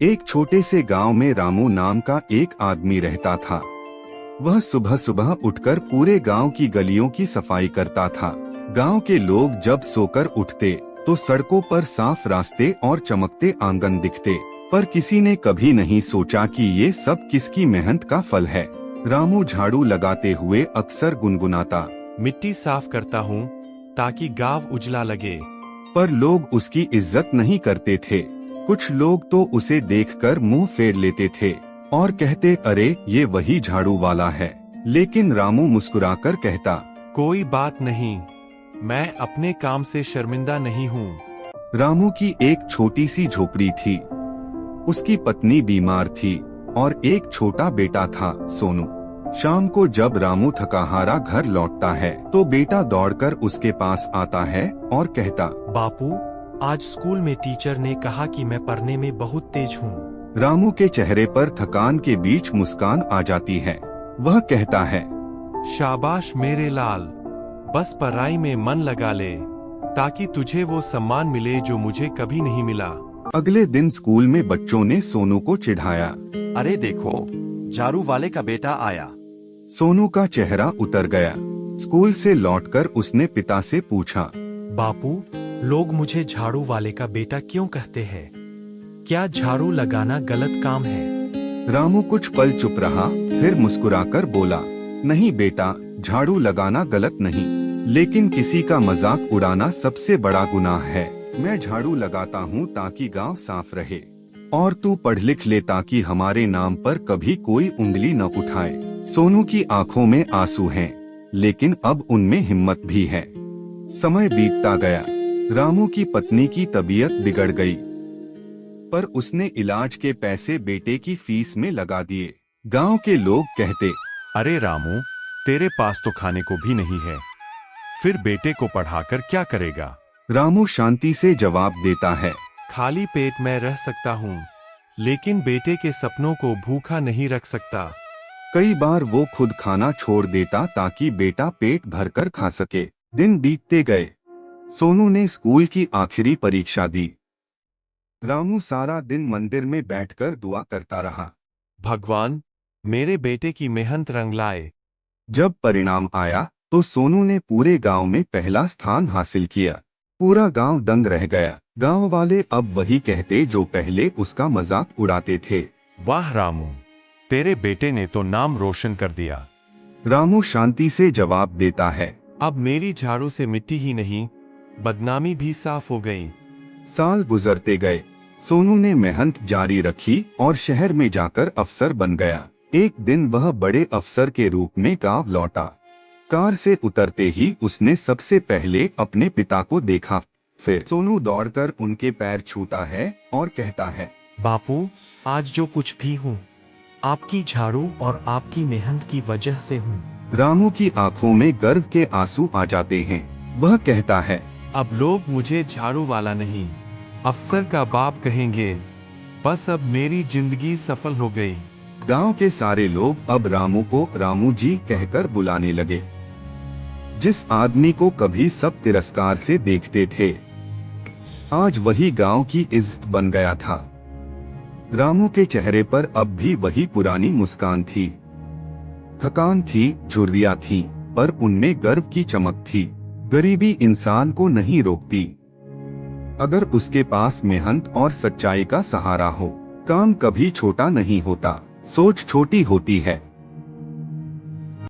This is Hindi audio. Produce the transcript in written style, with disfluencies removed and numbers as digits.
एक छोटे से गांव में रामू नाम का एक आदमी रहता था। वह सुबह सुबह उठकर पूरे गांव की गलियों की सफाई करता था। गांव के लोग जब सोकर उठते तो सड़कों पर साफ रास्ते और चमकते आंगन दिखते, पर किसी ने कभी नहीं सोचा कि ये सब किसकी मेहनत का फल है। रामू झाड़ू लगाते हुए अक्सर गुनगुनाता, मिट्टी साफ करता हूँ ताकि गांव उजला लगे। पर लोग उसकी इज्जत नहीं करते थे। कुछ लोग तो उसे देखकर मुंह फेर लेते थे और कहते, अरे ये वही झाड़ू वाला है। लेकिन रामू मुस्कुराकर कहता, कोई बात नहीं, मैं अपने काम से शर्मिंदा नहीं हूँ। रामू की एक छोटी सी झोपड़ी थी। उसकी पत्नी बीमार थी और एक छोटा बेटा था, सोनू। शाम को जब रामू थकाहारा घर लौटता है तो बेटा दौड़कर उसके पास आता है और कहता, बापू, आज स्कूल में टीचर ने कहा कि मैं पढ़ने में बहुत तेज हूँ। रामू के चेहरे पर थकान के बीच मुस्कान आ जाती है। वह कहता है, शाबाश मेरे लाल, बस पढ़ाई में मन लगा ले ताकि तुझे वो सम्मान मिले जो मुझे कभी नहीं मिला। अगले दिन स्कूल में बच्चों ने सोनू को चिढ़ाया। अरे देखो, झाड़ू वाले का बेटा आया। सोनू का चेहरा उतर गया। स्कूल से लौटकर उसने पिता से पूछा, बापू, लोग मुझे झाड़ू वाले का बेटा क्यों कहते हैं? क्या झाड़ू लगाना गलत काम है? रामू कुछ पल चुप रहा, फिर मुस्कुराकर बोला, नहीं बेटा, झाड़ू लगाना गलत नहीं, लेकिन किसी का मजाक उड़ाना सबसे बड़ा गुनाह है। मैं झाड़ू लगाता हूँ ताकि गांव साफ रहे, और तू पढ़ लिख ले ताकि हमारे नाम पर कभी कोई उंगली न उठाए। सोनू की आंखों में आंसू हैं, लेकिन अब उनमें हिम्मत भी है। समय बीतता गया। रामू की पत्नी की तबीयत बिगड़ गई, पर उसने इलाज के पैसे बेटे की फीस में लगा दिए। गांव के लोग कहते, अरे रामू, तेरे पास तो खाने को भी नहीं है, फिर बेटे को पढ़ाकर क्या करेगा? रामू शांति से जवाब देता है, खाली पेट मैं रह सकता हूँ, लेकिन बेटे के सपनों को भूखा नहीं रख सकता। कई बार वो खुद खाना छोड़ देता ताकि बेटा पेट भरकर खा सके। दिन बीतते गए। सोनू ने स्कूल की आखिरी परीक्षा दी। रामू सारा दिन मंदिर में बैठकर दुआ करता रहा, भगवान, मेरे बेटे की मेहनत रंग लाए। जब परिणाम आया तो सोनू ने पूरे गांव में पहला स्थान हासिल किया। पूरा गांव दंग रह गया। गांव वाले अब वही कहते जो पहले उसका मजाक उड़ाते थे। वाह रामू, तेरे बेटे ने तो नाम रोशन कर दिया। रामू शांति से जवाब देता है, अब मेरी झाड़ू से मिट्टी ही नहीं, बदनामी भी साफ हो गई। साल गुजरते गए। सोनू ने मेहनत जारी रखी और शहर में जाकर अफसर बन गया। एक दिन वह बड़े अफसर के रूप में गांव लौटा। कार से उतरते ही उसने सबसे पहले अपने पिता को देखा। फिर सोनू दौड़कर उनके पैर छूता है और कहता है, बापू, आज जो कुछ भी हूँ, आपकी झाड़ू और आपकी मेहनत की वजह से हूँ। रामू की आंखों में गर्व के आंसू आ जाते हैं। वह कहता है, अब लोग मुझे झाड़ू वाला नहीं, अफसर का बाप कहेंगे। बस अब मेरी जिंदगी सफल हो गई। गांव के सारे लोग अब रामू को रामू जी कहकर बुलाने लगे। जिस आदमी को कभी सब तिरस्कार से देखते थे, आज वही गांव की इज्जत बन गया था। रामू के चेहरे पर अब भी वही पुरानी मुस्कान थी। थकान थी, झुर्रियां थी, पर उनमें गर्व की चमक थी। गरीबी इंसान को नहीं रोकती, अगर उसके पास मेहनत और सच्चाई का सहारा हो। काम कभी छोटा नहीं होता, सोच छोटी होती है।